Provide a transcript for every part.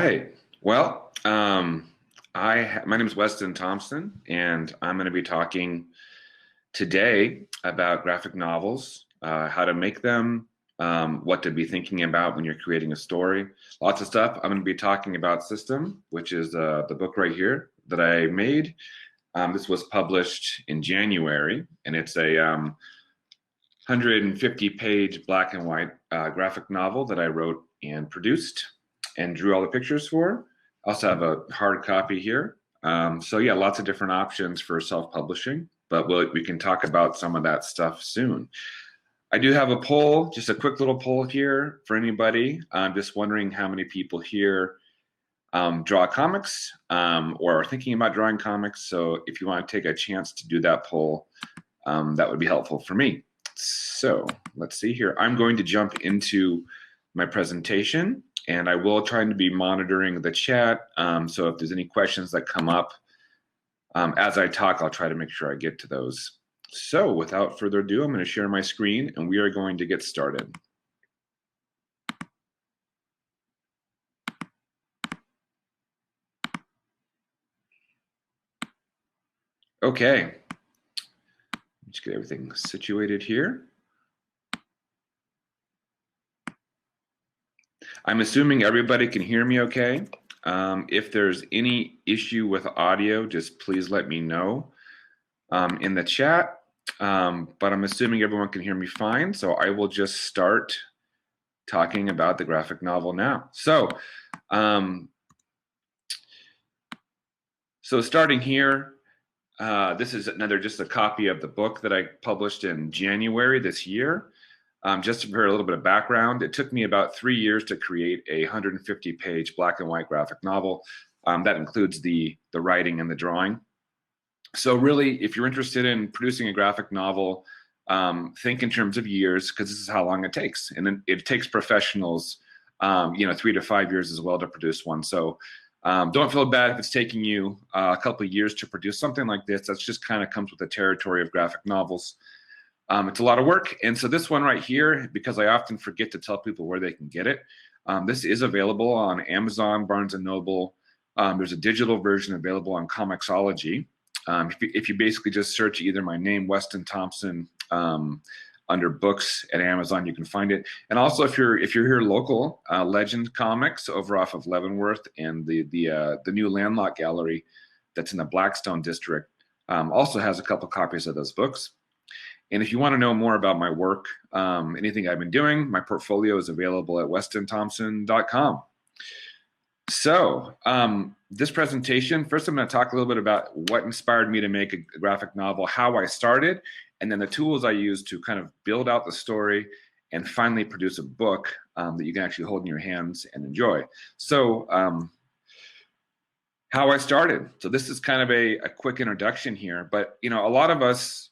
right. Well, my name is Weston Thomson, and I'm going to be talking today about graphic novels, how to make them, what to be thinking about when you're creating a story, lots of stuff. I'm going to be talking about System, which is the book right here that I made. This was published in January, and it's a 150-page black and white graphic novel that I wrote and produced and drew all the pictures for. I also have a hard copy here. So yeah, lots of different options for self-publishing, but we can talk about some of that stuff soon. I do have a poll, just a quick little poll here for anybody. I'm just wondering how many people here draw comics or are thinking about drawing comics. So if you want to take a chance to do that poll, that would be helpful for me. So let's see here. I'm going to jump into my presentation, and I will try to be monitoring the chat. So if there's any questions that come up as I talk, I'll try to make sure I get to those. So without further ado, I'm going to share my screen, and we are going to get started. Okay. Just get everything situated here. I'm assuming everybody can hear me okay. If there's any issue with audio, just please let me know in the chat. But I'm assuming everyone can hear me fine, so I will just start talking about the graphic novel now. So starting here, this is just a copy of the book that I published in January this year. Just for a little bit of background, it took me about 3 years to create a 150-page black and white graphic novel. That includes the writing and the drawing. So really, if you're interested in producing a graphic novel, think in terms of years, because this is how long it takes. And then it takes professionals, 3 to 5 years as well to produce one. So don't feel bad if it's taking you a couple of years to produce something like this. That's just kind of comes with the territory of graphic novels. It's a lot of work. And so this one right here, because I often forget to tell people where they can get it, this is available on Amazon, Barnes & Noble. There's a digital version available on Comixology. If you basically just search either my name, Weston Thomson, under books at Amazon, you can find it. And also, if you're here local, Legend Comics over off of Leavenworth and the new Landlocked Gallery that's in the Blackstone district also has a couple copies of those books. And if you want to know more about my work, anything I've been doing, my portfolio is available at westonthomson.com. So this presentation, first I'm going to talk a little bit about what inspired me to make a graphic novel, how I started, and then the tools I use to kind of build out the story and finally produce a book that you can actually hold in your hands and enjoy. So how I started. So this is kind of a quick introduction here, but a lot of us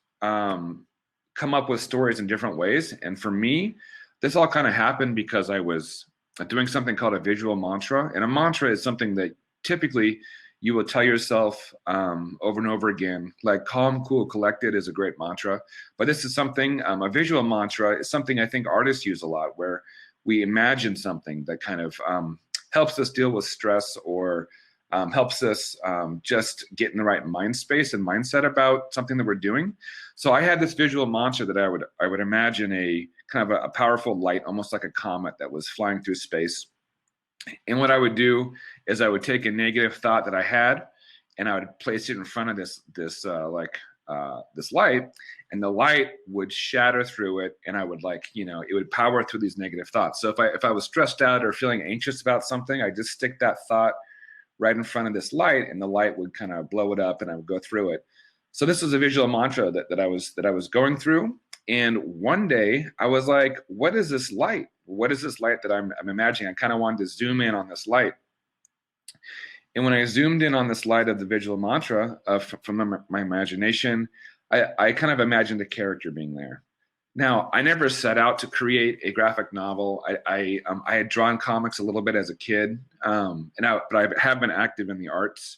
come up with stories in different ways. And for me, this all kind of happened because I was doing something called a visual mantra. And a mantra is something that typically you will tell yourself over and over again, like calm, cool, collected is a great mantra. But this is something, a visual mantra is something I think artists use a lot, where we imagine something that kind of helps us deal with stress or helps us just get in the right mind space and mindset about something that we're doing. So I had this visual mantra that I would imagine a kind of a powerful light, almost like a comet that was flying through space. And what I would do is I would take a negative thought that I had, and I would place it in front of this light, and the light would shatter through it, and I would it would power through these negative thoughts. So if I was stressed out or feeling anxious about something, I just stick that thought right in front of this light, and the light would kind of blow it up, and I would go through it. So this was a visual mantra that I was going through. And one day I was like, what is this light? What is this light that I'm imagining? I kind of wanted to zoom in on this light. And when I zoomed in on this light of the visual mantra from my imagination, I kind of imagined a character being there. Now, I never set out to create a graphic novel. I had drawn comics a little bit as a kid, but I have been active in the arts.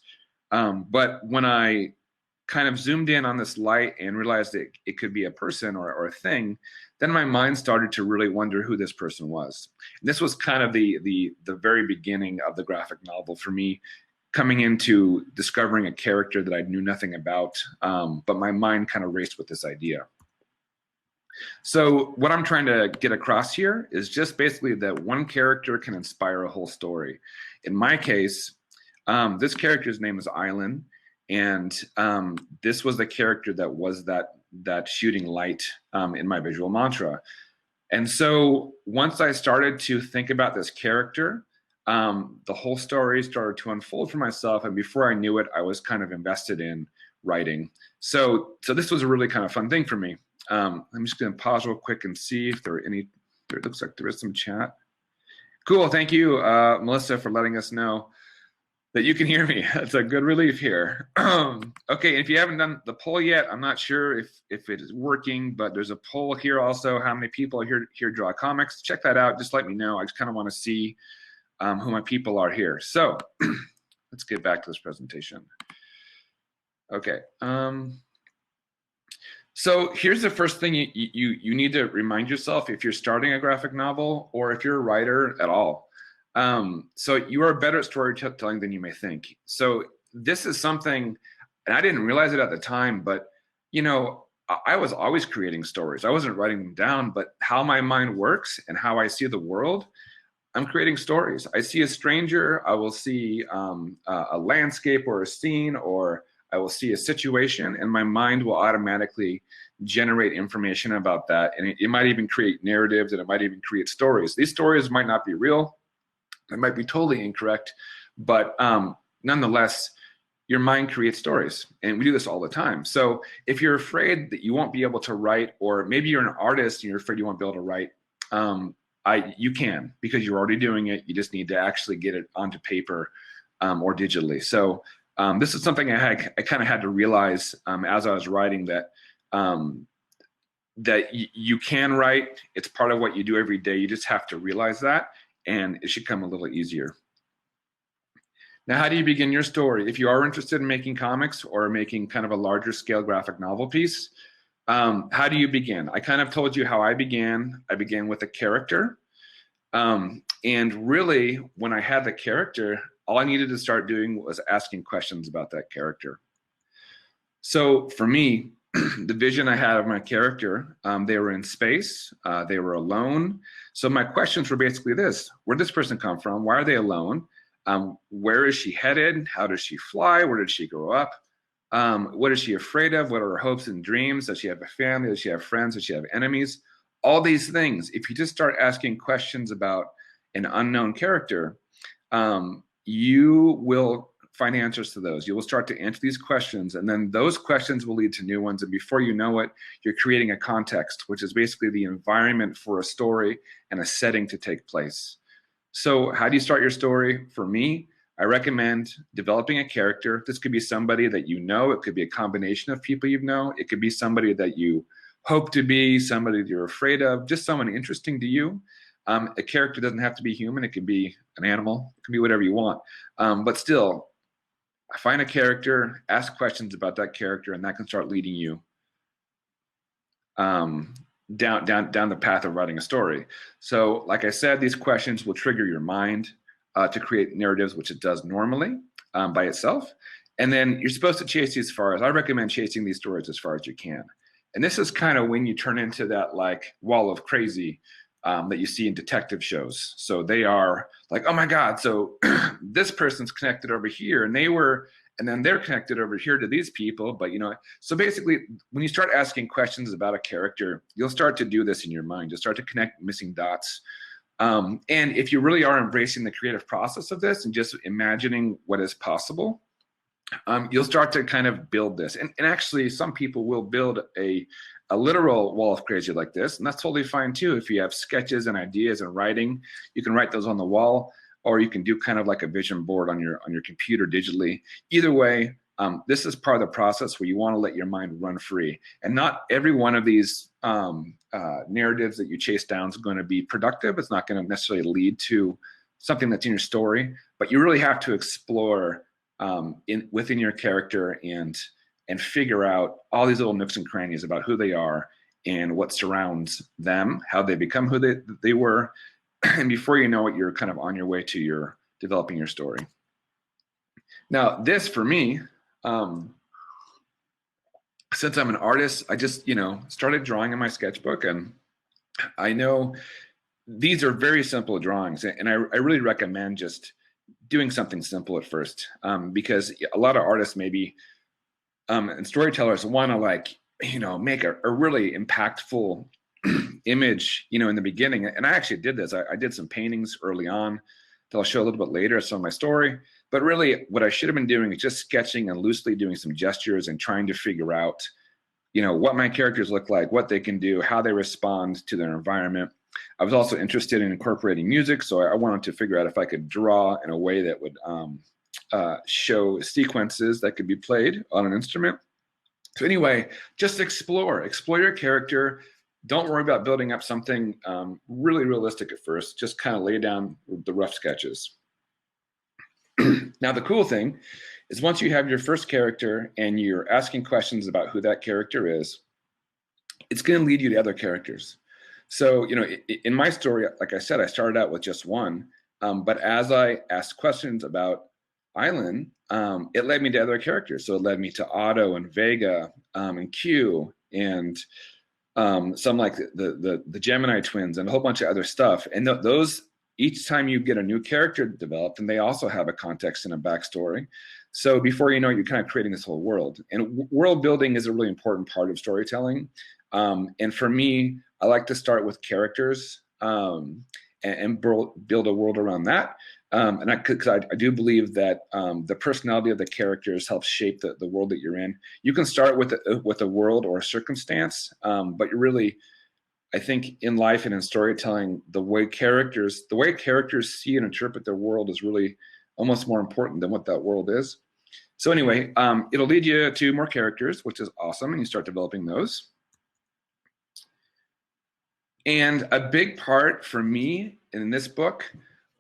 But when I kind of zoomed in on this light and realized that it could be a person or a thing, then my mind started to really wonder who this person was. And this was kind of the very beginning of the graphic novel for me, coming into discovering a character that I knew nothing about, but my mind kind of raced with this idea. So what I'm trying to get across here is just basically that one character can inspire a whole story. In my case, this character's name is Island, and this was the character that was that shooting light in my visual mantra. And so once I started to think about this character, the whole story started to unfold for myself, and before I knew it, I was kind of invested in writing. So this was a really kind of fun thing for me. I'm just going to pause real quick and see if there are any. It looks like there is some chat. Cool, thank you, Melissa, for letting us know that you can hear me. That's a good relief here. Okay, if you haven't done the poll yet, I'm not sure if it is working, but there's a poll here also. How many people are here draw comics? Check that out. Just let me know. I just kind of want to see who my people are here. So let's get back to this presentation. Okay. So here's the first thing you need to remind yourself if you're starting a graphic novel or if you're a writer at all. So you are better at storytelling than you may think. So this is something, and I didn't realize it at the time, but you know, I was always creating stories. I wasn't writing them down, but how my mind works and how I see the world, I'm creating stories. I see a stranger, I will see a landscape or a scene, or I will see a situation, and my mind will automatically generate information about that. And it might even create narratives, and it might even create stories. These stories might not be real. They might be totally incorrect, but nonetheless, your mind creates stories, and we do this all the time. So if you're afraid that you won't be able to write, or maybe you're an artist and you're afraid you won't be able to write, you can, because you're already doing it. You just need to actually get it onto paper or digitally. So this is something I kind of had to realize as I was writing, that you can write. It's part of what you do every day. You just have to realize that, and it should come a little easier. Now, how do you begin your story? If you are interested in making comics or making kind of a larger scale graphic novel piece, how do you begin? I kind of told you how I began. I began with a character. And really, when I had the character, all I needed to start doing was asking questions about that character. So for me, the vision I had of my character, they were in space, they were alone. So my questions were basically this: where did this person come from? Why are they alone? Where is she headed? How does she fly? Where did she grow up? What is she afraid of? What are her hopes and dreams? Does she have a family? Does she have friends? Does she have enemies? All these things, if you just start asking questions about an unknown character, you will find answers to those. You will start to answer these questions, and then those questions will lead to new ones. And before you know it, you're creating a context, which is basically the environment for a story and a setting to take place. So how do you start your story? For me, I recommend developing a character. This could be somebody that you know. It could be a combination of people you know. It could be somebody that you hope to be, somebody that you're afraid of, just someone interesting to you. A character doesn't have to be human. It could be an animal. It could be whatever you want. But still, find a character, ask questions about that character, and that can start leading you down the path of writing a story. So like I said, these questions will trigger your mind to create narratives, which it does normally by itself. And then you're supposed to chase these I recommend chasing these stories as far as you can. And this is kind of when you turn into that like wall of crazy that you see in detective shows. So they are like, oh my God, so this person's connected over here, and then they're connected over here to these people. But you know, so basically when you start asking questions about a character, you'll start to do this in your mind. You'll start to connect missing dots. And if you really are embracing the creative process of this and just imagining what is possible, you'll start to kind of build this. And actually, some people will build a literal wall of crazy like this, and that's totally fine too. If you have sketches and ideas and writing, you can write those on the wall, or you can do kind of like a vision board on your computer digitally. Either way, this is part of the process where you want to let your mind run free. And not every one of these narratives that you chase down is going to be productive. It's not going to necessarily lead to something that's in your story, but you really have to explore within your character and and figure out all these little nooks and crannies about who they are and what surrounds them, how they become who they were. And before you know it, you're kind of on your way to your developing your story. Now, this for me, since I'm an artist, I just, started drawing in my sketchbook, and I know these are very simple drawings, and I really recommend just doing something simple at first, because a lot of artists maybe and storytellers want to make a really impactful image, in the beginning. And I actually did this. I did some paintings early on that I'll show a little bit later, some of my story. But really, what I should have been doing is just sketching and loosely doing some gestures and trying to figure out, what my characters look like, what they can do, how they respond to their environment. I was also interested in incorporating music, so I wanted to figure out if I could draw in a way that would show sequences that could be played on an instrument. So anyway, just explore your character. Don't worry about building up something really realistic at first. Just kind of lay down the rough sketches. Now, the cool thing is once you have your first character and you're asking questions about who that character is, it's going to lead you to other characters. So, in my story, like I said, I started out with just one, but as I asked questions about Island, it led me to other characters. So it led me to Otto and Vega and Q and some like the Gemini twins and a whole bunch of other stuff. And those, each time you get a new character developed, and they also have a context and a backstory. So before you know it, you're kind of creating this whole world. And world building is a really important part of storytelling. And for me, I like to start with characters and build a world around that. And because I do believe that the personality of the characters helps shape the world that you're in. You can start with a world or a circumstance, but you really, I think in life and in storytelling, the way characters see and interpret their world is really almost more important than what that world is. So anyway, it'll lead you to more characters, which is awesome, and you start developing those. And a big part for me in this book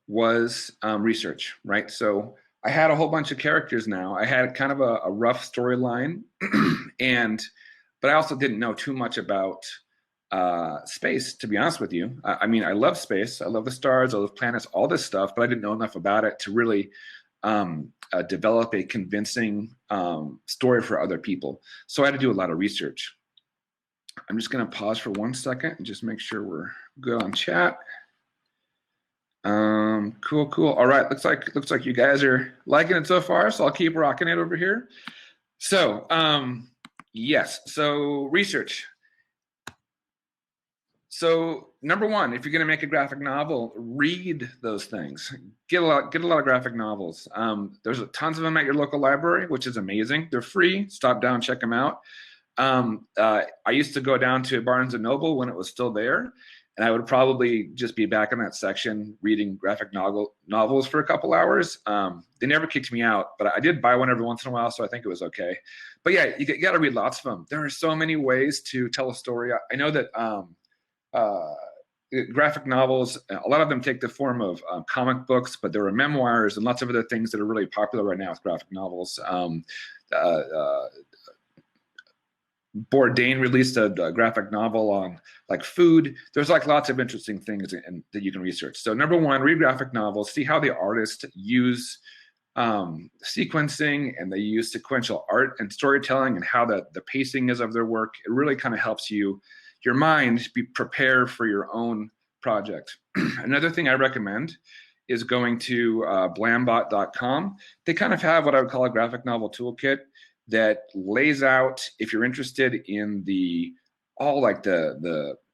was research, right? So I had a whole bunch of characters now. I had kind of a rough storyline, but I also didn't know too much about space, to be honest with you. I mean, I love space. I love the stars. I love planets, all this stuff, but I didn't know enough about it to really develop a convincing story for other people. So I had to do a lot of research. I'm just going to pause for 1 second and just make sure we're good on chat. Cool. All right, looks like you guys are liking it so far, so I'll keep rocking it over here. So, yes, so research. So number one, if you're going to make a graphic novel, read those things. Get a lot of graphic novels. There's tons of them at your local library, which is amazing. They're free. Stop down, check them out. I used to go down to Barnes & Noble when it was still there, and I would probably just be back in that section reading graphic novels for a couple hours. They never kicked me out, but I did buy one every once in a while, so I think it was okay. But yeah, you got to read lots of them. There are so many ways to tell a story. I know that graphic novels, a lot of them take the form of comic books, but there are memoirs and lots of other things that are really popular right now with graphic novels. Bourdain released a graphic novel on like food. There's like lots of interesting things that you can research. So number one, read graphic novels, see how the artists use sequencing, and they use sequential art and storytelling, and how the pacing is of their work. It really kind of helps your mind be prepared for your own project. Another thing I recommend is going to blambot.com. They kind of have what I would call a graphic novel toolkit that lays out, if you're interested in the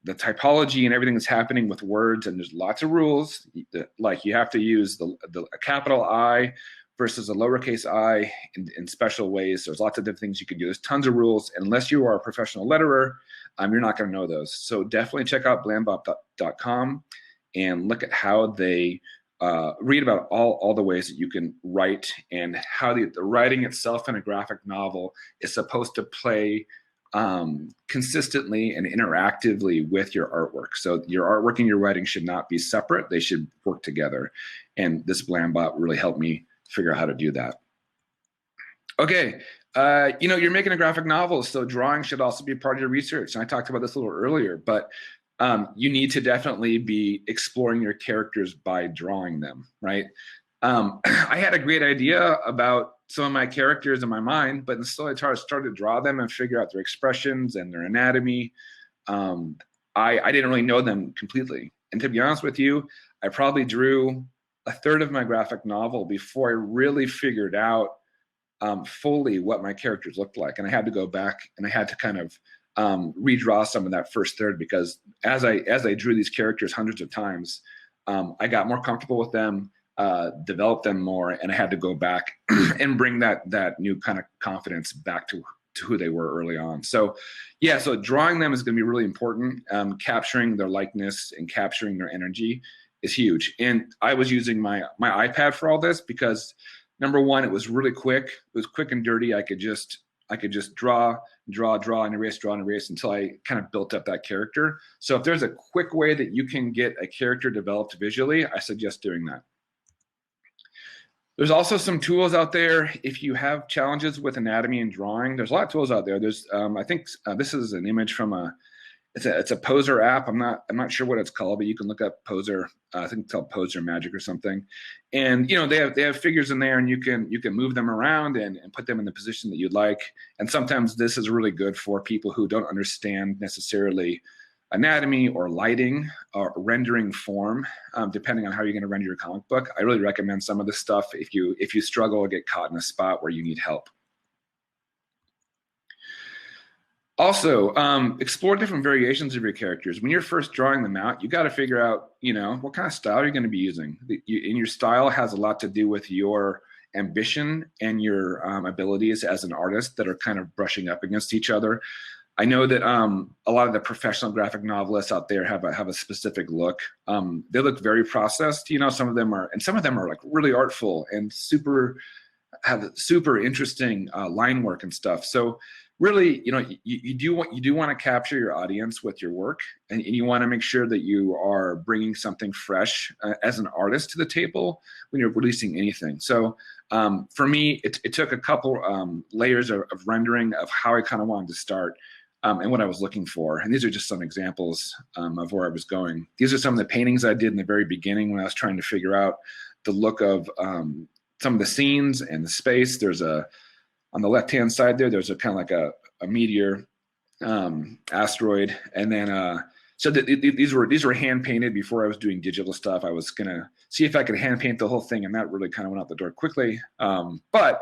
typology and everything that's happening with words, and there's lots of rules, like you have to use a capital I versus a lowercase I in special ways. There's lots of different things you can do. There's tons of rules. And unless you are a professional letterer, you're not going to know those. So definitely check out blambot.com and look at how they read about all the ways that you can write, and how the writing itself in a graphic novel is supposed to play consistently and interactively with your artwork. So your artwork and your writing should not be separate. They should work together. And this Blambot really helped me figure out how to do that. Okay. You're making a graphic novel, so drawing should also be part of your research. And I talked about this a little earlier, but you need to definitely be exploring your characters by drawing them, right? I had a great idea about some of my characters in my mind, but until I started to draw them and figure out their expressions and their anatomy, um, I didn't really know them completely. And to be honest with you, I probably drew a third of my graphic novel before I really figured out fully what my characters looked like. And I had to go back and I had to kind of redraw some of that first third, because as I drew these characters hundreds of times, I got more comfortable with them, developed them more, and I had to go back and bring that new kind of confidence back to who they were early on. So yeah, so drawing them is going to be really important. Capturing their likeness and capturing their energy is huge. And I was using my iPad for all this because, number one, it was really quick. It was quick and dirty. I could just draw and erase until I kind of built up that character. So if there's a quick way that you can get a character developed visually, I suggest doing that. There's also some tools out there. If you have challenges with anatomy and drawing, there's a lot of tools out there. There's, I think this is an image from it's a Poser app. I'm not sure what it's called, but you can look up Poser. I think it's called Poser Magic or something. And they have figures in there, and you can move them around and put them in the position that you'd like. And sometimes this is really good for people who don't understand necessarily anatomy or lighting or rendering form, depending on how you're going to render your comic book. I really recommend some of this stuff if you struggle or get caught in a spot where you need help. Also, explore different variations of your characters. When you're first drawing them out, you got to figure out, what kind of style you're going to be using. And your style has a lot to do with your ambition and your abilities as an artist that are kind of brushing up against each other. I know that a lot of the professional graphic novelists out there have a specific look. They look very processed. Some of them are like really artful and have super interesting line work and stuff. So really, you do want to capture your audience with your work, and you want to make sure that you are bringing something fresh as an artist to the table when you're releasing anything. So for me, it took a couple layers of rendering of how I kind of wanted to start. And what I was looking for. And these are just some examples of where I was going. These are some of the paintings I did in the very beginning when I was trying to figure out the look of some of the scenes and the space. There's on the left-hand side there's a kind of like a meteor asteroid. And then, so these were hand painted before I was doing digital stuff. I was gonna see if I could hand paint the whole thing, and that really kind of went out the door quickly. But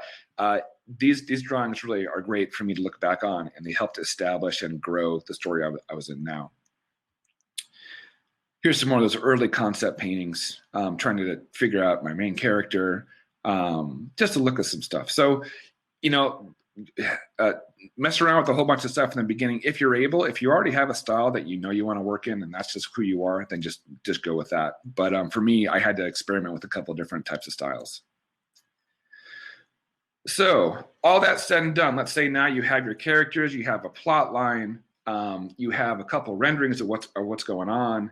these drawings really are great for me to look back on, and they helped establish and grow the story I was in now. Here's some more of those early concept paintings, trying to figure out my main character, just to look at some stuff. So, mess around with a whole bunch of stuff in the beginning if you're able. If you already have a style that you want to work in and that's just who you are, then just go with that. But for me, I had to experiment with a couple of different types of styles. So all that said and done, let's say now you have your characters, you have a plot line, you have a couple renderings of what's going on.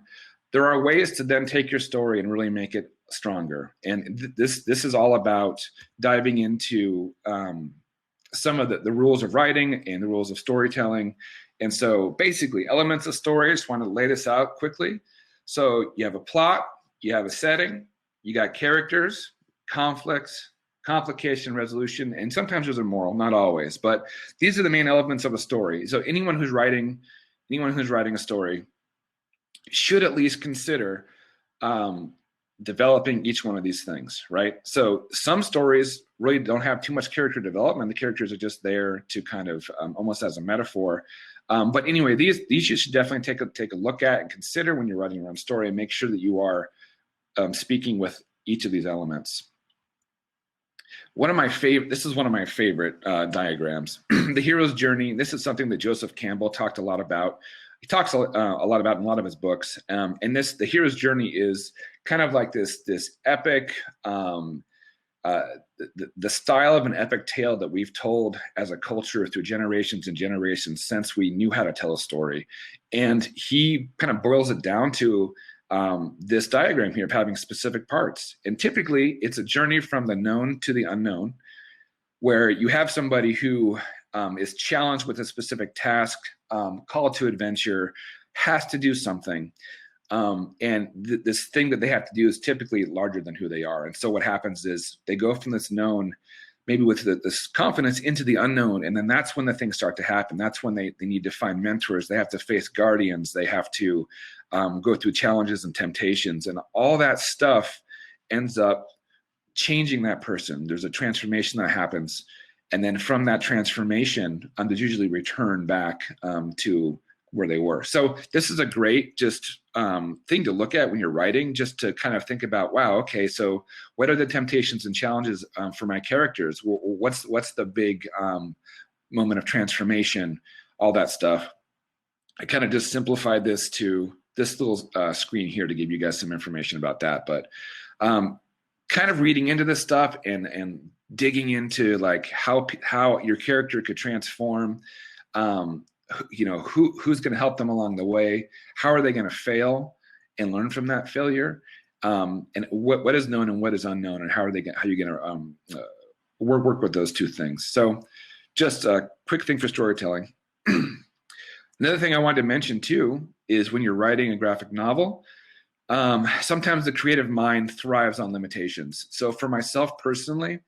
There are ways to then take your story and really make it stronger. And this is all about diving into some of the rules of writing and the rules of storytelling. And so basically elements of story, I just want to lay this out quickly. So you have a plot, you have a setting, you got characters, conflicts, complication, resolution, and sometimes there's a moral, not always, but these are the main elements of a story. So anyone who's writing a story should at least consider developing each one of these things, right? So some stories really don't have too much character development. The characters are just there to kind of almost as a metaphor. But anyway, these you should definitely take a look at and consider when you're writing your own story, and make sure that you are speaking with each of these elements. This is one of my favorite diagrams. The hero's journey. This is something that Joseph Campbell talked a lot about. He talks a lot about in a lot of his books. And the hero's journey is kind of like this epic, the style of an epic tale that we've told as a culture through generations and generations since we knew how to tell a story. And he kind of boils it down to this diagram here of having specific parts. And typically it's a journey from the known to the unknown. where you have somebody who is challenged with a specific task, call to adventure, has to do something. And this thing that they have to do is typically larger than who they are. And so what happens is they go from this known, maybe with this confidence, into the unknown. And then that's when the things start to happen. That's when they need to find mentors. They have to face guardians. They have to go through challenges and temptations. And all that stuff ends up changing that person. There's a transformation that happens. And then from that transformation, there's usually return back to where they were. So this is a great just thing to look at when you're writing, just to kind of think about, wow, okay, so what are the temptations and challenges for my characters? What's the big moment of transformation, all that stuff. I kind of just simplified this to this little screen here to give you guys some information about that. But kind of reading into this stuff and digging into like how your character could transform, you know, who's going to help them along the way, how are they going to fail and learn from that failure, and what is known and what is unknown, and how are you going to work with those two things. So just a quick thing for storytelling. Another thing I wanted to mention too is when you're writing a graphic novel, sometimes the creative mind thrives on limitations. So for myself personally,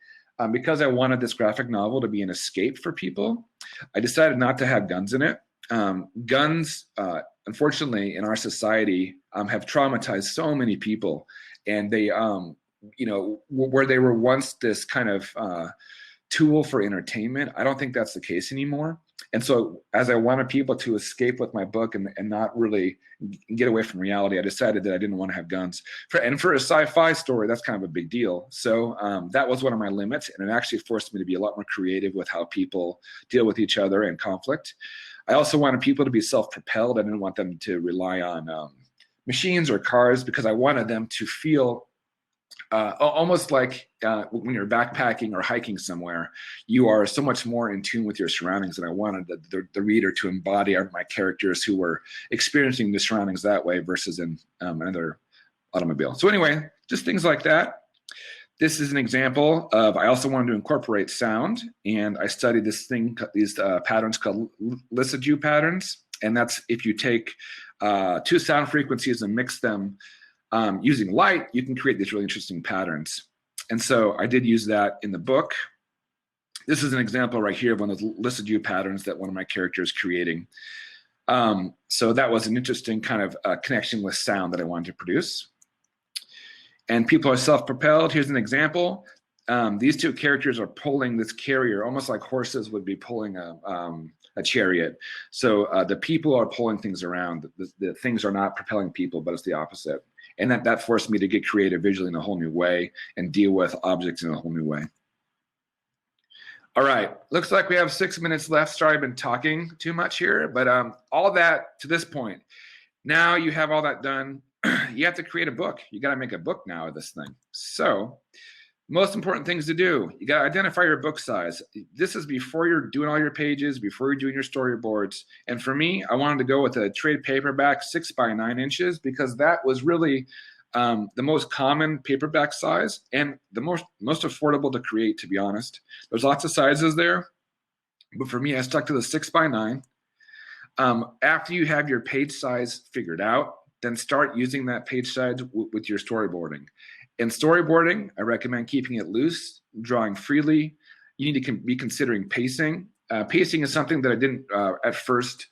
because I wanted this graphic novel to be an escape for people, I decided not to have guns in it. Guns, unfortunately, in our society, have traumatized so many people, and they, you know, where they were once this kind of tool for entertainment, I don't think that's the case anymore. And so as I wanted people to escape with my book and not really get away from reality, I decided that I didn't want to have guns. And for a sci-fi story, that's kind of a big deal. So that was one of my limits, and it actually forced me to be a lot more creative with how people deal with each other and conflict. I also wanted people to be self-propelled. I didn't want them to rely on machines or cars, because I wanted them to feel almost like when you're backpacking or hiking somewhere, you are so much more in tune with your surroundings. And I wanted the reader to embody my characters who were experiencing the surroundings that way versus in another automobile. So anyway, just things like that. This is an example of, I also wanted to incorporate sound, and I studied these patterns called Lissajous patterns. And that's if you take two sound frequencies and mix them using light, you can create these really interesting patterns. And so I did use that in the book. This is an example right here of one of those Lissajous patterns that one of my characters creating. So that was an interesting kind of connection with sound that I wanted to produce. And people are self-propelled. Here's an example. These two characters are pulling this carrier, almost like horses would be pulling a chariot. So the people are pulling things around. The things are not propelling people, but it's the opposite. And that forced me to get creative visually in a whole new way and deal with objects in a whole new way. All right, looks like we have 6 minutes left. Sorry, I've been talking too much here, but all that to this point. Now you have all that done. You have to create a book. You got to make a book now of this thing. So most important things to do, you got to identify your book size. This is before you're doing all your pages, before you're doing your storyboards. And for me, I wanted to go with a trade paperback 6 by 9 inches, because that was really the most common paperback size and the most affordable to create, to be honest. There's lots of sizes there, but for me, I stuck to the 6 by 9. After you have your page size figured out, then start using that page size with your storyboarding. In storyboarding, I recommend keeping it loose, drawing freely. You need to be considering pacing. Pacing is something that I didn't at first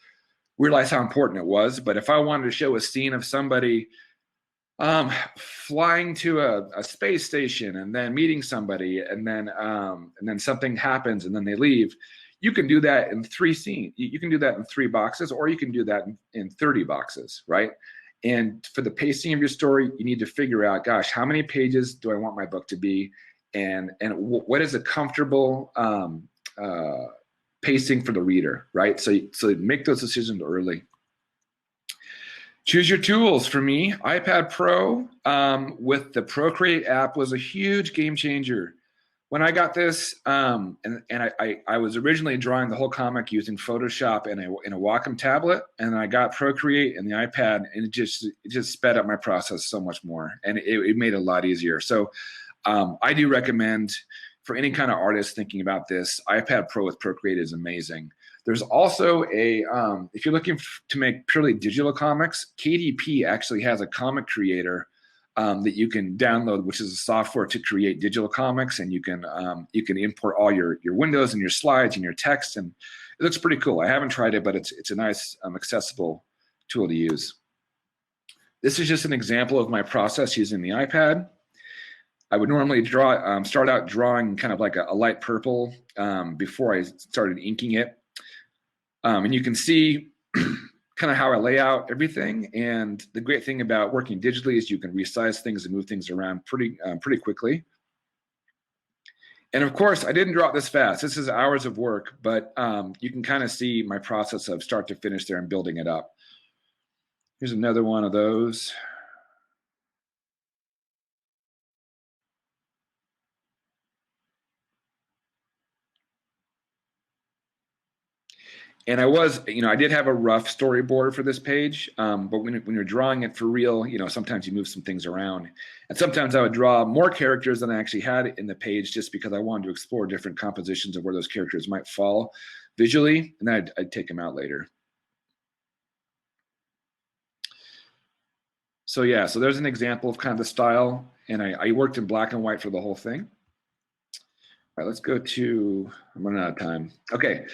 realize how important it was, but if I wanted to show a scene of somebody flying to a space station and then meeting somebody, and then something happens and then they leave, you can do that in 3 scenes. You can do that in 3 boxes, or you can do that in 30 boxes, right? And for the pacing of your story, you need to figure out, gosh, how many pages do I want my book to be? And what is a comfortable pacing for the reader, right? So make those decisions early. Choose your tools. For me, iPad Pro with the Procreate app was a huge game changer. When I got this, and I was originally drawing the whole comic using Photoshop in a Wacom tablet, and I got Procreate and the iPad, and it just sped up my process so much more, and it made it a lot easier. So I do recommend for any kind of artist thinking about this, iPad Pro with Procreate is amazing. There's also a, if you're looking to make purely digital comics, KDP actually has a comic creator that you can download, which is a software to create digital comics, and you can import all your windows and your slides and your text, and it looks pretty cool. I haven't tried it, but it's a nice accessible tool to use. This is just an example of my process using the iPad. I would normally draw, start out drawing kind of like a light purple before I started inking it. And you can see kind of how I lay out everything. And the great thing about working digitally is you can resize things and move things around pretty quickly. And of course, I didn't draw it this fast. This is hours of work, but you can kind of see my process of start to finish there and building it up. Here's another one of those. And I was, I did have a rough storyboard for this page, but when you're drawing it for real, sometimes you move some things around. And sometimes I would draw more characters than I actually had in the page just because I wanted to explore different compositions of where those characters might fall visually, and then I'd take them out later. So yeah, so there's an example of kind of the style, and I worked in black and white for the whole thing. All right, let's go to, I'm running out of time. Okay.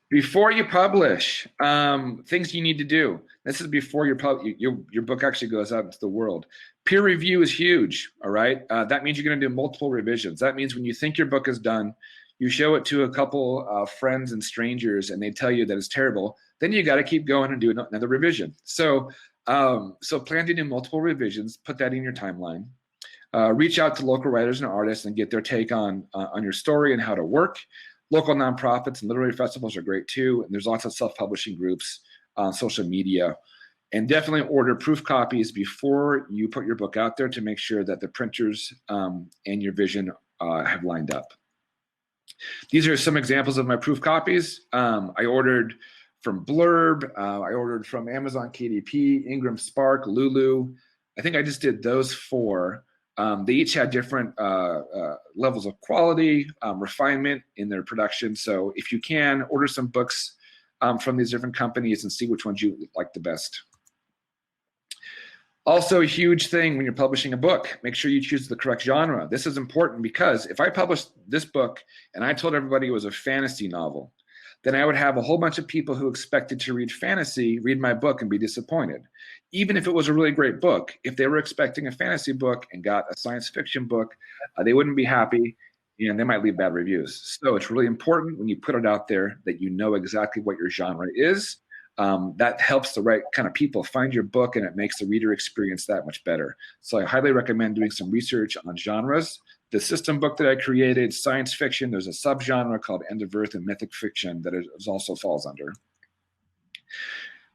Before you publish, things you need to do. This is before your book actually goes out into the world. Peer review is huge, all right? That means you're gonna do multiple revisions. That means when you think your book is done, you show it to a couple friends and strangers and they tell you that it's terrible, then you gotta keep going and do another revision. So plan to do multiple revisions, put that in your timeline. Reach out to local writers and artists and get their take on your story and how to work. Local nonprofits and literary festivals are great too. And there's lots of self-publishing groups on social media. And definitely order proof copies before you put your book out there to make sure that the printers and your vision have lined up. These are some examples of my proof copies. I ordered from Blurb. I ordered from Amazon KDP, Ingram Spark, Lulu. I think I just did those 4. They each had different levels of quality, refinement in their production. So if you can, order some books from these different companies and see which ones you like the best. Also, a huge thing when you're publishing a book, make sure you choose the correct genre. This is important because if I published this book and I told everybody it was a fantasy novel, then I would have a whole bunch of people who expected to read fantasy, read my book and be disappointed. Even if it was a really great book, if they were expecting a fantasy book and got a science fiction book, they wouldn't be happy and they might leave bad reviews. So it's really important when you put it out there that you know exactly what your genre is. That helps the right kind of people find your book and it makes the reader experience that much better. So I highly recommend doing some research on genres. The system book that I created, science fiction, there's a subgenre called End of Earth and mythic fiction that it also falls under.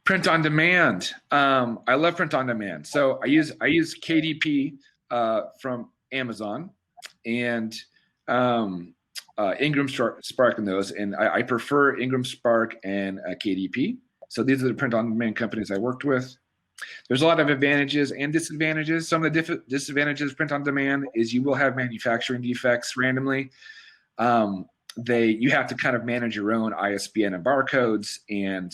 Print on demand. I love print on demand. So I use KDP from Amazon and Ingram Spark in those, and I prefer Ingram Spark and KDP. So these are the print on demand companies I worked with. There's a lot of advantages and disadvantages. Some of the disadvantages of print on demand is you will have manufacturing defects randomly. You have to kind of manage your own ISBN and barcodes, and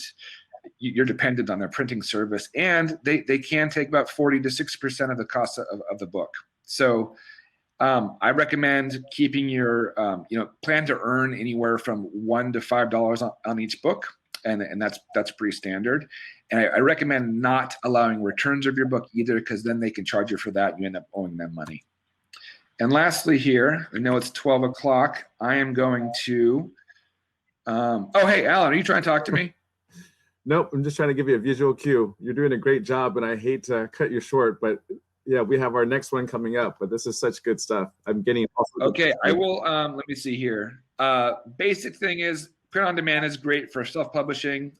you're dependent on their printing service. And they can take about 40 to 60% of the cost of the book. So I recommend keeping your, plan to earn anywhere from $1 to $5 on each book. And that's pretty standard. And I recommend not allowing returns of your book either, because then they can charge you for that and you end up owing them money. And lastly here, I know it's 12 o'clock. I am going to, oh, hey, Alan, are you trying to talk to me? Nope, I'm just trying to give you a visual cue. You're doing a great job, and I hate to cut you short, but yeah, we have our next one coming up, but this is such good stuff. I'm getting okay, I will, let me see here. Basic thing is, print on demand is great for self-publishing.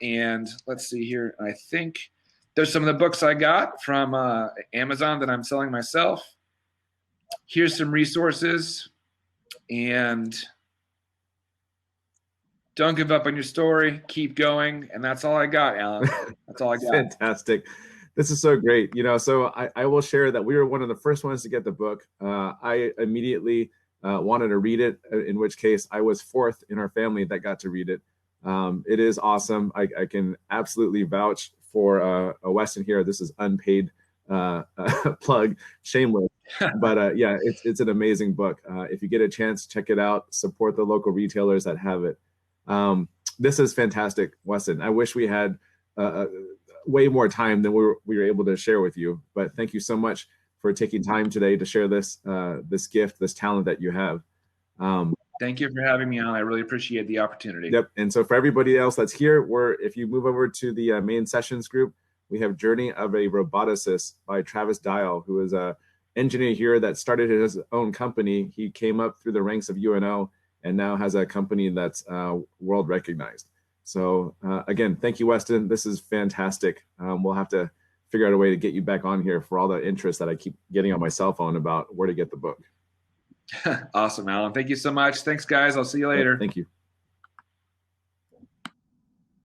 And let's see here. I think there's some of the books I got from Amazon that I'm selling myself. Here's some resources. And don't give up on your story. Keep going. And that's all I got, Alan. That's all I got. Fantastic. This is so great. So I will share that we were one of the first ones to get the book. I immediately wanted to read it, in which case I was fourth in our family that got to read it. It is awesome. I can absolutely vouch for a Weston here. This is unpaid plug, shameless. But yeah, it's an amazing book. If you get a chance, check it out. Support the local retailers that have it. This is fantastic, Weston. I wish we had way more time than we were able to share with you. But thank you so much for taking time today to share this this gift, this talent that you have. Thank you for having me on. I really appreciate the opportunity. Yep. And so for everybody else that's here, if you move over to the main sessions group, we have Journey of a Roboticist by Travis Dial, who is a engineer here that started his own company. He came up through the ranks of UNO and now has a company that's world recognized. So again, thank you, Weston. This is fantastic. We'll have to figure out a way to get you back on here for all the interest that I keep getting on my cell phone about where to get the book. Awesome, Alan. Thank you so much. Thanks, guys. I'll see you later. Thank you.